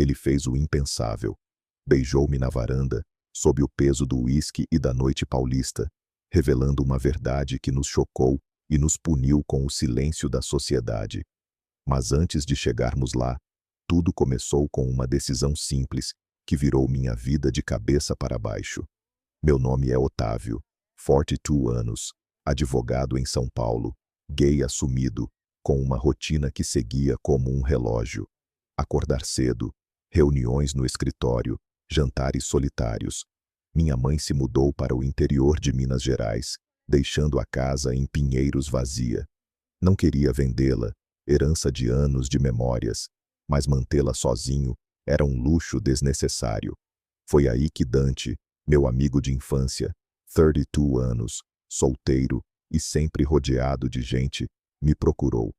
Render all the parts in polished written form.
Ele fez o impensável. Beijou-me na varanda, sob o peso do uísque e da noite paulista, revelando uma verdade que nos chocou e nos puniu com o silêncio da sociedade. Mas antes de chegarmos lá, tudo começou com uma decisão simples que virou minha vida de cabeça para baixo. Meu nome é Otávio, 42 anos, advogado em São Paulo, gay assumido, com uma rotina que seguia como um relógio. Acordar cedo, reuniões no escritório, jantares solitários. Minha mãe se mudou para o interior de Minas Gerais, deixando a casa em Pinheiros vazia. Não queria vendê-la, herança de anos de memórias, mas mantê-la sozinho era um luxo desnecessário. Foi aí que Dante, meu amigo de infância, 32 anos, solteiro e sempre rodeado de gente, me procurou.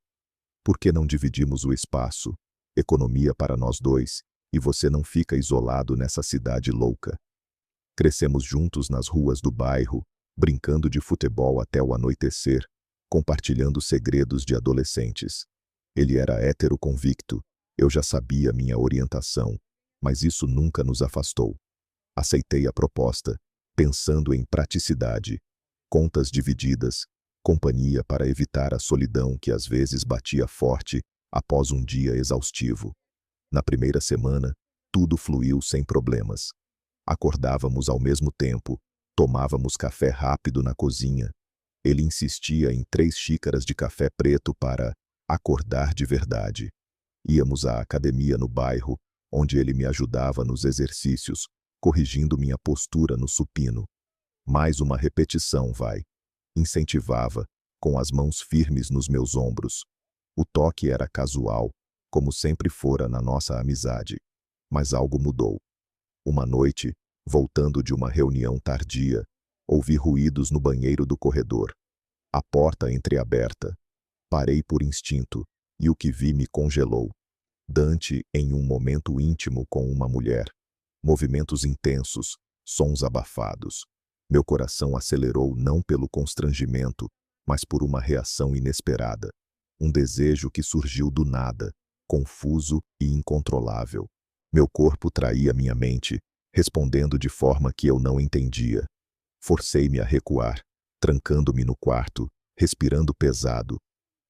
Por que não dividimos o espaço? Economia para nós dois, e você não fica isolado nessa cidade louca. Crescemos juntos nas ruas do bairro, brincando de futebol até o anoitecer, compartilhando segredos de adolescentes. Ele era hétero convicto, eu já sabia minha orientação, mas isso nunca nos afastou. Aceitei a proposta, pensando em praticidade, contas divididas, companhia para evitar a solidão que às vezes batia forte após um dia exaustivo. Na primeira semana, tudo fluiu sem problemas. Acordávamos ao mesmo tempo, tomávamos café rápido na cozinha. Ele insistia em 3 xícaras de café preto para acordar de verdade. Íamos à academia no bairro, onde ele me ajudava nos exercícios, corrigindo minha postura no supino. Mais uma repetição, vai. Incentivava, com as mãos firmes nos meus ombros. O toque era casual, como sempre fora na nossa amizade. Mas algo mudou. Uma noite, voltando de uma reunião tardia, ouvi ruídos no banheiro do corredor. A porta entreaberta. Parei por instinto, e o que vi me congelou. Dante em um momento íntimo com uma mulher. Movimentos intensos, sons abafados. Meu coração acelerou não pelo constrangimento, mas por uma reação inesperada. Um desejo que surgiu do nada, confuso e incontrolável. Meu corpo traía minha mente, respondendo de forma que eu não entendia. Forcei-me a recuar, trancando-me no quarto, respirando pesado.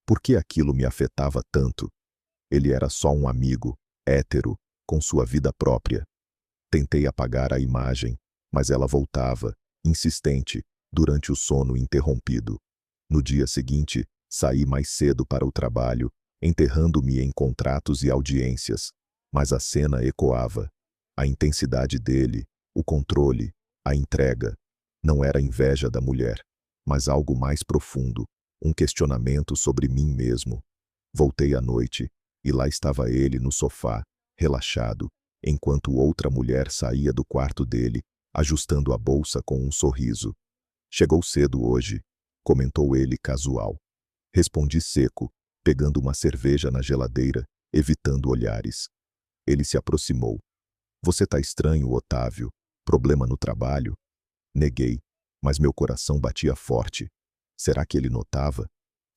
Por que aquilo me afetava tanto? Ele era só um amigo, hétero, com sua vida própria. Tentei apagar a imagem, mas ela voltava, insistente, durante o sono interrompido. No dia seguinte, saí mais cedo para o trabalho, enterrando-me em contratos e audiências, mas a cena ecoava. A intensidade dele, o controle, a entrega. Não era inveja da mulher, mas algo mais profundo, um questionamento sobre mim mesmo. Voltei à noite, e lá estava ele no sofá, relaxado, enquanto outra mulher saía do quarto dele, ajustando a bolsa com um sorriso. Chegou cedo hoje, comentou ele casual. Respondi seco, pegando uma cerveja na geladeira, evitando olhares. Ele se aproximou. Você tá estranho, Otávio? Problema no trabalho? Neguei, mas meu coração batia forte. Será que ele notava?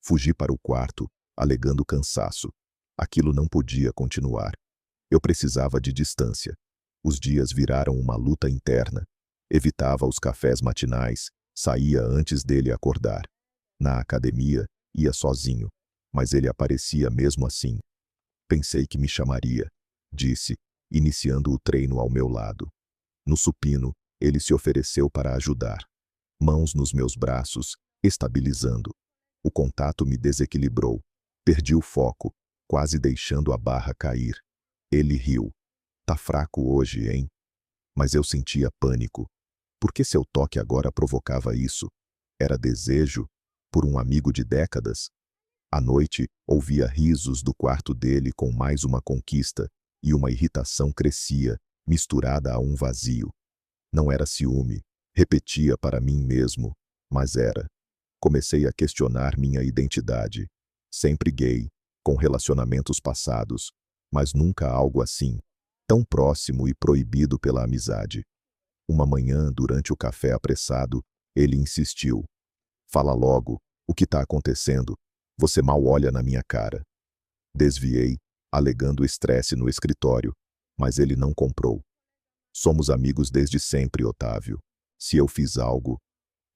Fugi para o quarto, alegando cansaço. Aquilo não podia continuar. Eu precisava de distância. Os dias viraram uma luta interna. Evitava os cafés matinais, saía antes dele acordar. Na academia, ia sozinho, mas ele aparecia mesmo assim. Pensei que me chamaria, disse, iniciando o treino ao meu lado. No supino, ele se ofereceu para ajudar. Mãos nos meus braços, estabilizando. O contato me desequilibrou. Perdi o foco, quase deixando a barra cair. Ele riu. Tá fraco hoje, hein? Mas eu sentia pânico. Por que seu toque agora provocava isso? Era desejo? Por um amigo de décadas? À noite, ouvia risos do quarto dele com mais uma conquista, e uma irritação crescia, misturada a um vazio. Não era ciúme, repetia para mim mesmo, mas era. Comecei a questionar minha identidade. Sempre gay, com relacionamentos passados, mas nunca algo assim, tão próximo e proibido pela amizade. Uma manhã, durante o café apressado, ele insistiu. Fala logo, o que está acontecendo? Você mal olha na minha cara. Desviei, alegando estresse no escritório, mas ele não comprou. Somos amigos desde sempre, Otávio. Se eu fiz algo,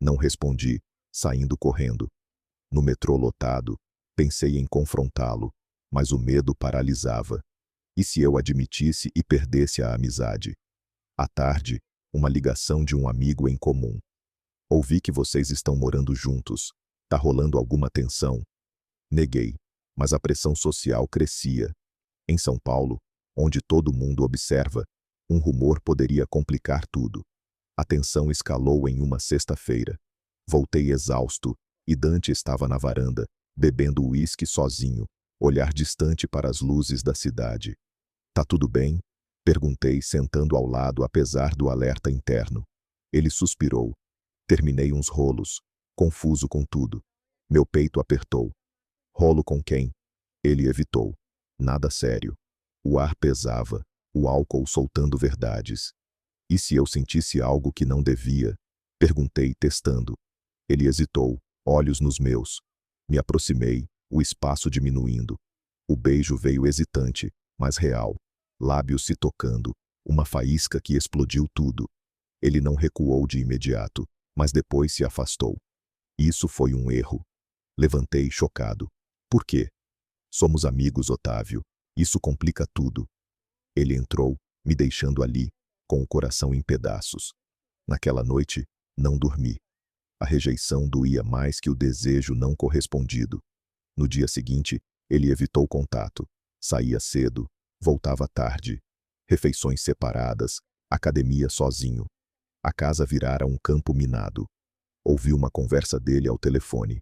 não respondi, saindo correndo. No metrô lotado, pensei em confrontá-lo, mas o medo paralisava. E se eu admitisse e perdesse a amizade? À tarde, uma ligação de um amigo em comum. Ouvi que vocês estão morando juntos. Tá rolando alguma tensão? Neguei, mas a pressão social crescia. Em São Paulo, onde todo mundo observa, um rumor poderia complicar tudo. A tensão escalou em uma sexta-feira. Voltei exausto, e Dante estava na varanda, bebendo uísque sozinho, olhar distante para as luzes da cidade. Tá tudo bem? Perguntei, sentando ao lado apesar do alerta interno. Ele suspirou. Terminei uns rolos, confuso com tudo. Meu peito apertou. Rolo com quem? Ele evitou. Nada sério. O ar pesava, o álcool soltando verdades. E se eu sentisse algo que não devia? Perguntei, testando. Ele hesitou, olhos nos meus. Me aproximei, o espaço diminuindo. O beijo veio hesitante, mas real. Lábios se tocando, uma faísca que explodiu tudo. Ele não recuou de imediato, mas depois se afastou. Isso foi um erro. Levantei chocado. Por quê? Somos amigos, Otávio. Isso complica tudo. Ele entrou, me deixando ali, com o coração em pedaços. Naquela noite, não dormi. A rejeição doía mais que o desejo não correspondido. No dia seguinte, ele evitou contato. Saía cedo, voltava tarde. Refeições separadas, academia sozinho. A casa virara um campo minado. Ouvi uma conversa dele ao telefone.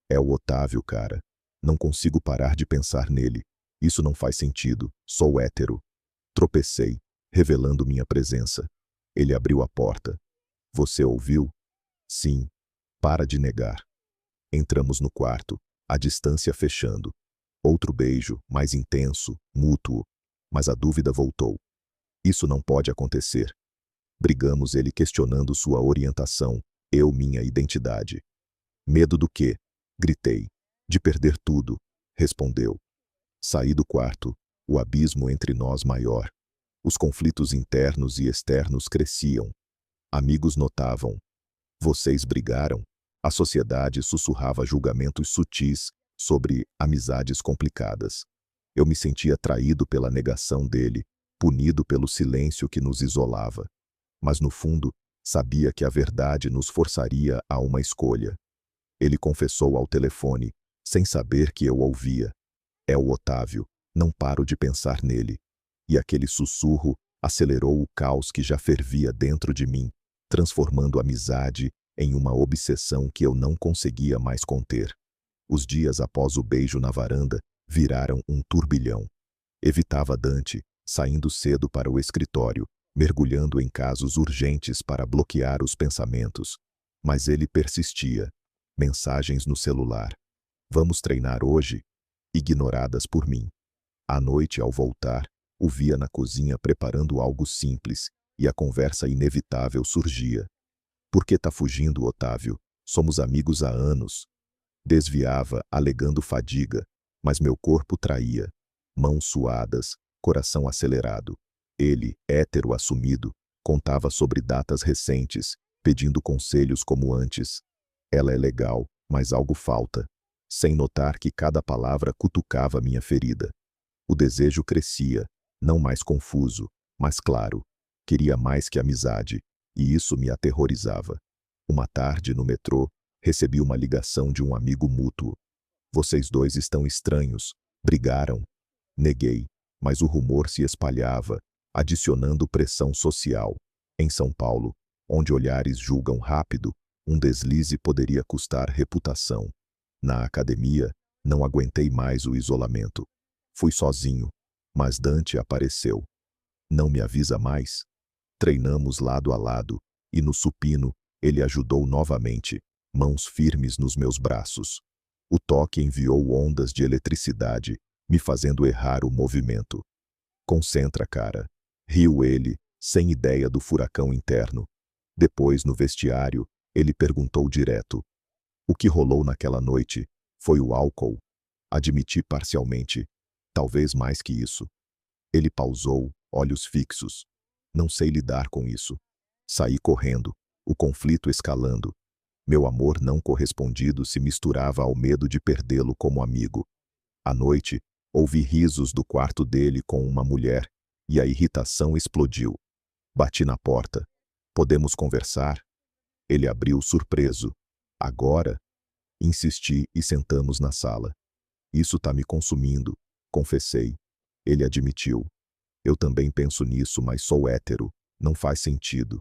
É o Otávio, cara. Não consigo parar de pensar nele. Isso não faz sentido. Sou hétero. Tropecei, revelando minha presença. Ele abriu a porta. Você ouviu? Sim. Para de negar. Entramos no quarto, a distância fechando. Outro beijo, mais intenso, mútuo. Mas a dúvida voltou. Isso não pode acontecer. Brigamos, ele questionando sua orientação, eu minha identidade. Medo do quê? Gritei. De perder tudo, respondeu. Saí do quarto, o abismo entre nós maior. Os conflitos internos e externos cresciam. Amigos notavam. Vocês brigaram? A sociedade sussurrava julgamentos sutis sobre amizades complicadas. Eu me sentia traído pela negação dele, punido pelo silêncio que nos isolava. Mas no fundo, sabia que a verdade nos forçaria a uma escolha. Ele confessou ao telefone, sem saber que eu ouvia. É o Otávio, não paro de pensar nele. E aquele sussurro acelerou o caos que já fervia dentro de mim, transformando a amizade em uma obsessão que eu não conseguia mais conter. Os dias após o beijo na varanda viraram um turbilhão. Evitava Dante, saindo cedo para o escritório, mergulhando em casos urgentes para bloquear os pensamentos. Mas ele persistia. Mensagens no celular. Vamos treinar hoje? Ignoradas por mim. À noite, ao voltar, o via na cozinha preparando algo simples, e a conversa inevitável surgia. Por que tá fugindo, Otávio? Somos amigos há anos. Desviava, alegando fadiga, mas meu corpo traía. Mãos suadas, coração acelerado. Ele, hétero assumido, contava sobre datas recentes, pedindo conselhos como antes. Ela é legal, mas algo falta. Sem notar que cada palavra cutucava minha ferida. O desejo crescia, não mais confuso, mas claro. Queria mais que amizade, e isso me aterrorizava. Uma tarde, no metrô, recebi uma ligação de um amigo mútuo. Vocês dois estão estranhos. Brigaram? Neguei, mas o rumor se espalhava, adicionando pressão social. Em São Paulo, onde olhares julgam rápido, um deslize poderia custar reputação. Na academia, não aguentei mais o isolamento. Fui sozinho, mas Dante apareceu. Não me avisa mais? Treinamos lado a lado, e no supino, ele ajudou novamente, mãos firmes nos meus braços. O toque enviou ondas de eletricidade, me fazendo errar o movimento. Concentra, cara. Riu ele, sem ideia do furacão interno. Depois, no vestiário, ele perguntou direto. O que rolou naquela noite? Foi o álcool? Admiti parcialmente. Talvez mais que isso. Ele pausou, olhos fixos. Não sei lidar com isso. Saí correndo, o conflito escalando. Meu amor não correspondido se misturava ao medo de perdê-lo como amigo. À noite, ouvi risos do quarto dele com uma mulher, e a irritação explodiu. Bati na porta. Podemos conversar? Ele abriu surpreso. Agora? Insisti e sentamos na sala. Isso tá me consumindo, confessei. Ele admitiu. Eu também penso nisso, mas sou hétero. Não faz sentido.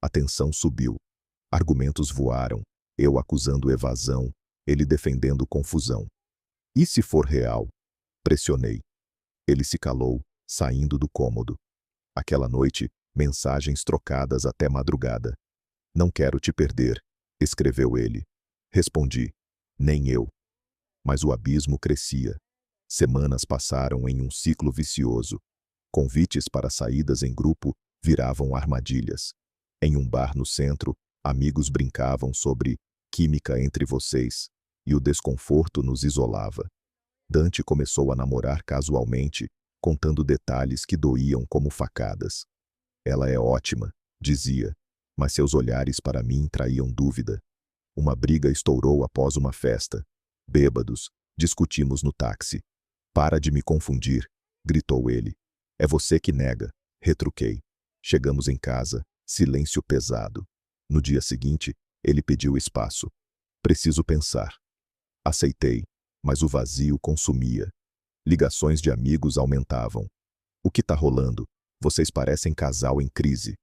A tensão subiu. Argumentos voaram. Eu acusando evasão, ele defendendo confusão. E se for real? Pressionei. Ele se calou, saindo do cômodo. Aquela noite, mensagens trocadas até madrugada. Não quero te perder, escreveu ele. Respondi. Nem eu. Mas o abismo crescia. Semanas passaram em um ciclo vicioso. Convites para saídas em grupo viravam armadilhas. Em um bar no centro, amigos brincavam sobre química entre vocês, e o desconforto nos isolava. Dante começou a namorar casualmente, contando detalhes que doíam como facadas. Ela é ótima, dizia, mas seus olhares para mim traíam dúvida. Uma briga estourou após uma festa. Bêbados, discutimos no táxi. Para de me confundir, gritou ele. É você que nega, retruquei. Chegamos em casa, silêncio pesado. No dia seguinte, ele pediu espaço. Preciso pensar. Aceitei, mas o vazio consumia. Ligações de amigos aumentavam. O que tá rolando? Vocês parecem casal em crise.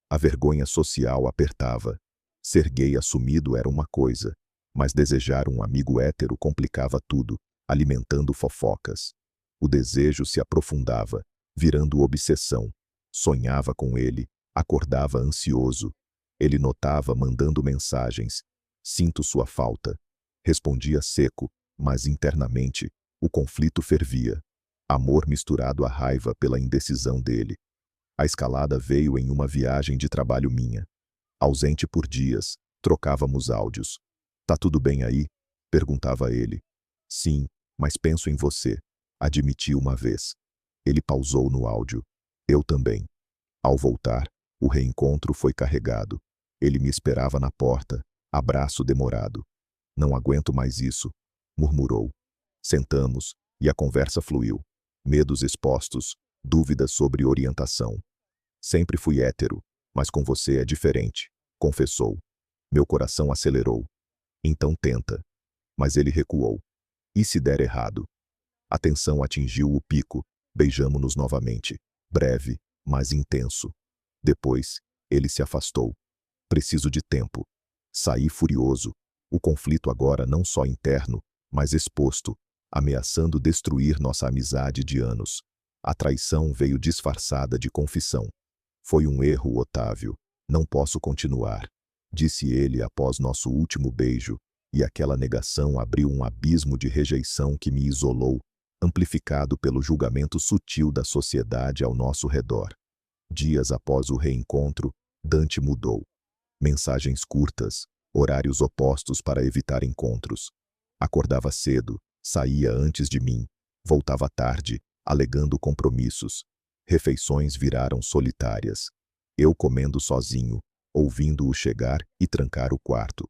A vergonha social apertava. Ser gay assumido era uma coisa, mas desejar um amigo hétero complicava tudo, alimentando fofocas. O desejo se aprofundava, virando obsessão. Sonhava com ele, acordava ansioso. Ele notava mandando mensagens. Sinto sua falta. Respondia seco, mas internamente, o conflito fervia. Amor misturado à raiva pela indecisão dele. A escalada veio em uma viagem de trabalho minha. Ausente por dias, trocávamos áudios. Tá tudo bem aí? Perguntava ele. Sim, mas penso em você, admiti uma vez. Ele pausou no áudio. Eu também. Ao voltar, o reencontro foi carregado. Ele me esperava na porta, abraço demorado. Não aguento mais isso, murmurou. Sentamos, e a conversa fluiu. Medos expostos, dúvidas sobre orientação. Sempre fui hétero, mas com você é diferente, confessou. Meu coração acelerou. Então tenta. Mas ele recuou. E se der errado? A tensão atingiu o pico, beijamo-nos novamente. Breve, mas intenso. Depois, ele se afastou. Preciso de tempo. Saí furioso. O conflito agora não só interno, mas exposto, ameaçando destruir nossa amizade de anos. A traição veio disfarçada de confissão. Foi um erro, Otávio. Não posso continuar, disse ele após nosso último beijo, e aquela negação abriu um abismo de rejeição que me isolou, amplificado pelo julgamento sutil da sociedade ao nosso redor. Dias após o reencontro, Dante mudou. Mensagens curtas, horários opostos para evitar encontros. Acordava cedo, saía antes de mim, voltava tarde, alegando compromissos. Refeições viraram solitárias. Eu comendo sozinho, ouvindo-o chegar e trancar o quarto.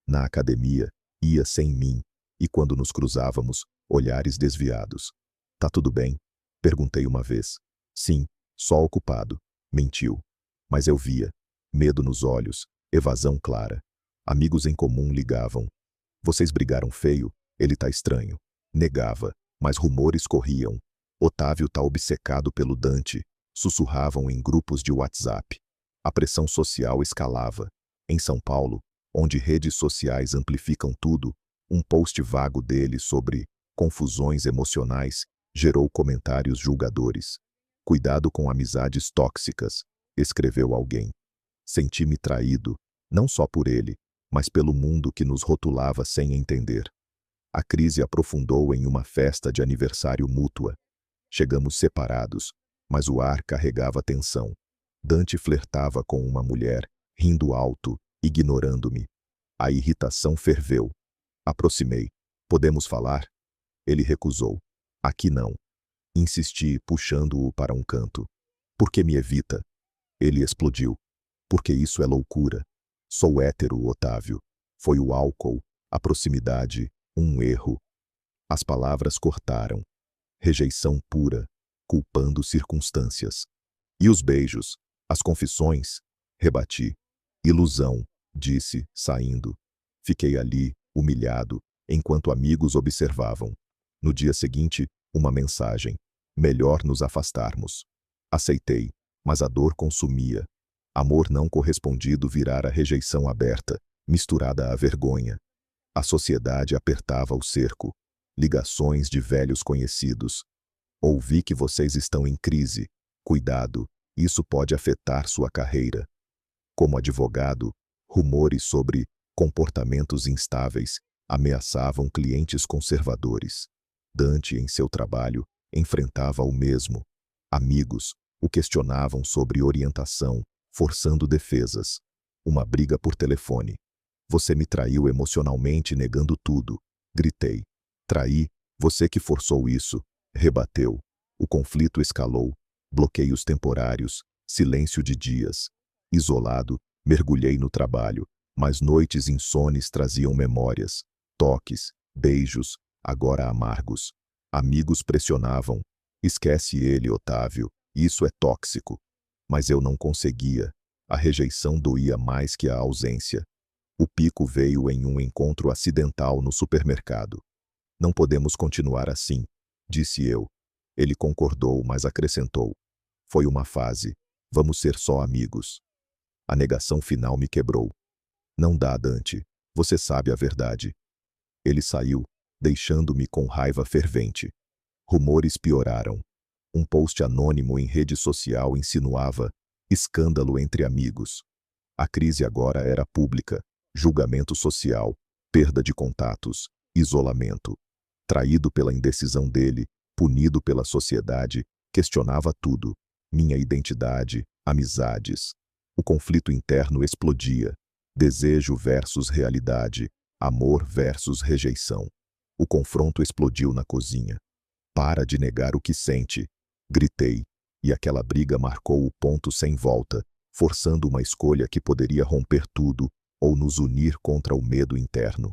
Na academia, ia sem mim, e quando nos cruzávamos, olhares desviados. Tá tudo bem? Perguntei uma vez. Sim, só ocupado. Mentiu. Mas eu via. Medo nos olhos, evasão clara. Amigos em comum ligavam. Vocês brigaram feio? Ele tá estranho. Negava, mas rumores corriam. Otávio tá obcecado pelo Dante. Sussurravam em grupos de WhatsApp. A pressão social escalava. Em São Paulo, onde redes sociais amplificam tudo, um post vago dele sobre confusões emocionais gerou comentários julgadores. Cuidado com amizades tóxicas, escreveu alguém. Senti-me traído, não só por ele, mas pelo mundo que nos rotulava sem entender. A crise aprofundou em uma festa de aniversário mútua. Chegamos separados, mas o ar carregava tensão. Dante flertava com uma mulher, rindo alto, ignorando-me. A irritação ferveu. Aproximei. Podemos falar? Ele recusou. Aqui não. Insisti, puxando-o para um canto. Por que me evita? Ele explodiu. Porque isso é loucura. Sou hétero, Otávio. Foi o álcool, a proximidade, um erro. As palavras cortaram. Rejeição pura, culpando circunstâncias. E os beijos, as confissões? Rebati. Ilusão, disse, saindo. Fiquei ali, humilhado, enquanto amigos observavam. No dia seguinte, uma mensagem. Melhor nos afastarmos. Aceitei, mas a dor consumia. Amor não correspondido virara rejeição aberta, misturada à vergonha. A sociedade apertava o cerco. Ligações de velhos conhecidos. Ouvi que vocês estão em crise. Cuidado, isso pode afetar sua carreira. Como advogado, rumores sobre comportamentos instáveis ameaçavam clientes conservadores. Dante, em seu trabalho, enfrentava o mesmo. Amigos o questionavam sobre orientação, forçando defesas. Uma briga por telefone. Você me traiu emocionalmente negando tudo. Gritei. Traí, você que forçou isso. Rebateu. O conflito escalou. Bloqueios temporários, silêncio de dias. Isolado, mergulhei no trabalho, mas noites insones traziam memórias, toques, beijos, agora amargos. Amigos pressionavam. Esquece ele, Otávio, isso é tóxico. Mas eu não conseguia. A rejeição doía mais que a ausência. O pico veio em um encontro acidental no supermercado. Não podemos continuar assim, disse eu. Ele concordou, mas acrescentou. Foi uma fase. Vamos ser só amigos. A negação final me quebrou. Não dá, Dante. Você sabe a verdade. Ele saiu, deixando-me com raiva fervente. Rumores pioraram. Um post anônimo em rede social insinuava escândalo entre amigos. A crise agora era pública. Julgamento social, perda de contatos, isolamento. Traído pela indecisão dele, punido pela sociedade, questionava tudo. Minha identidade, amizades. O conflito interno explodia. Desejo versus realidade, amor versus rejeição. O confronto explodiu na cozinha. Para de negar o que sente, gritei, e aquela briga marcou o ponto sem volta, forçando uma escolha que poderia romper tudo ou nos unir contra o medo interno.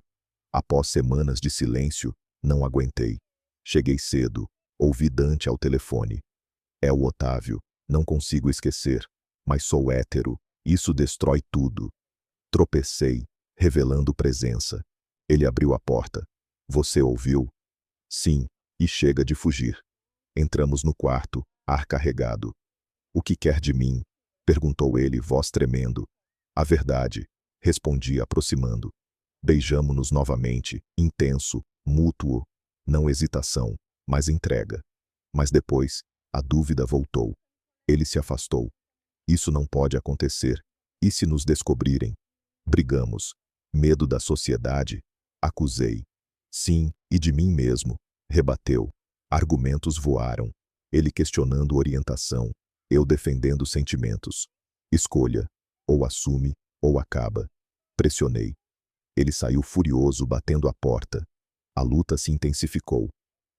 Após semanas de silêncio, não aguentei. Cheguei cedo, ouvi Dante ao telefone. É o Otávio, não consigo esquecer, mas sou hétero, isso destrói tudo. Tropecei, revelando presença. Ele abriu a porta. Você ouviu? Sim, e chega de fugir. Entramos no quarto, ar carregado. O que quer de mim? Perguntou ele, voz tremendo. A verdade, respondi aproximando. Beijamo-nos novamente, intenso, mútuo. Não hesitação, mas entrega. Mas depois, a dúvida voltou. Ele se afastou. Isso não pode acontecer. E se nos descobrirem? Brigamos. Medo da sociedade? Acusei. Sim, e de mim mesmo. Rebateu. Argumentos voaram. Ele questionando orientação, eu defendendo sentimentos. Escolha. Ou assume, ou acaba. Pressionei. Ele saiu furioso, batendo a porta. A luta se intensificou.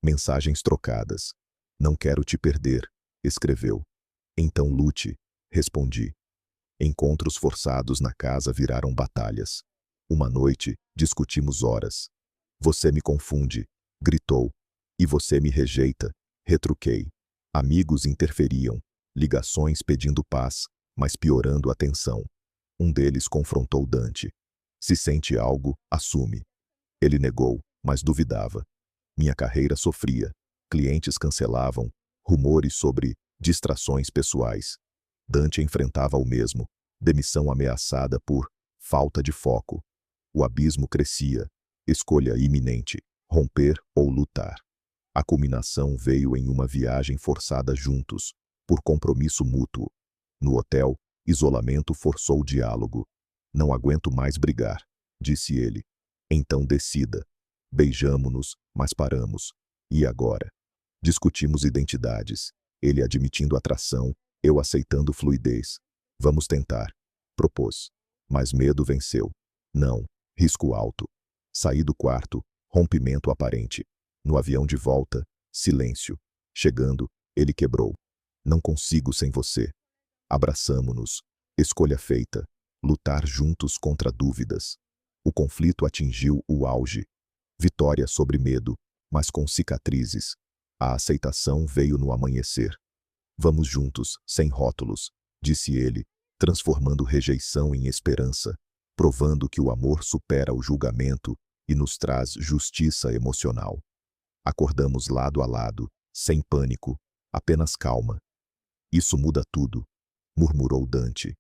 Mensagens trocadas. Não quero te perder, escreveu. Então lute, respondi. Encontros forçados na casa viraram batalhas. Uma noite, discutimos horas. Você me confunde, gritou. E você me rejeita, retruquei. Amigos interferiam, ligações pedindo paz, mas piorando a tensão. Um deles confrontou Dante. Se sente algo, assume. Ele negou, mas duvidava. Minha carreira sofria. Clientes cancelavam, rumores sobre distrações pessoais. Dante enfrentava o mesmo, demissão ameaçada por falta de foco. O abismo crescia, escolha iminente, romper ou lutar. A culminação veio em uma viagem forçada juntos, por compromisso mútuo. No hotel, isolamento forçou o diálogo. Não aguento mais brigar, disse ele. Então decida. Beijamo-nos, mas paramos. E agora? Discutimos identidades. Ele admitindo atração, eu aceitando fluidez. Vamos tentar, propôs. Mas medo venceu. Não, risco alto. Saí do quarto, rompimento aparente. No avião de volta, silêncio. Chegando, ele quebrou. Não consigo sem você. Abraçamo-nos. Escolha feita. Lutar juntos contra dúvidas. O conflito atingiu o auge. Vitória sobre medo, mas com cicatrizes. A aceitação veio no amanhecer. Vamos juntos, sem rótulos, disse ele, transformando rejeição em esperança, provando que o amor supera o julgamento e nos traz justiça emocional. Acordamos lado a lado, sem pânico, apenas calma. Isso muda tudo, murmurou Dante.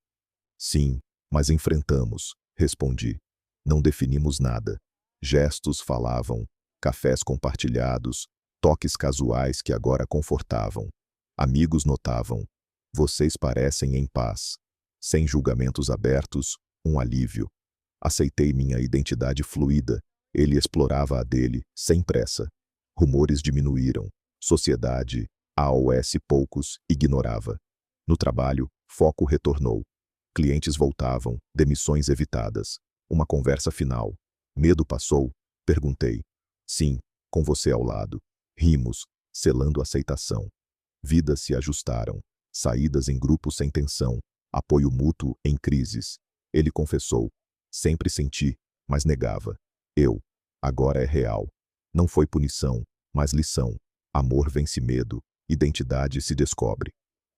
Sim, mas enfrentamos, respondi. Não definimos nada. Gestos falavam, cafés compartilhados, toques casuais que agora confortavam. Amigos notavam. Vocês parecem em paz. Sem julgamentos abertos, um alívio. Aceitei minha identidade fluida. Ele explorava a dele, sem pressa. Rumores diminuíram. Sociedade, AOS poucos, ignorava. No trabalho, foco retornou. Clientes voltavam, demissões evitadas. Uma conversa final. Medo passou? Perguntei. Sim, com você ao lado. Rimos, selando aceitação. Vidas se ajustaram. Saídas em grupo sem tensão. Apoio mútuo em crises. Ele confessou. Sempre senti, mas negava. Eu. Agora é real. Não foi punição, mas lição. Amor vence medo. Identidade se descobre.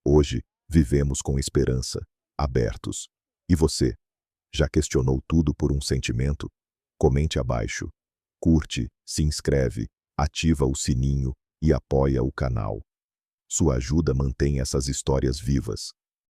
Hoje, vivemos com esperança. Abertos. E você? Já questionou tudo por um sentimento? Comente abaixo. Curte, se inscreve, ativa o sininho e apoia o canal. Sua ajuda mantém essas histórias vivas.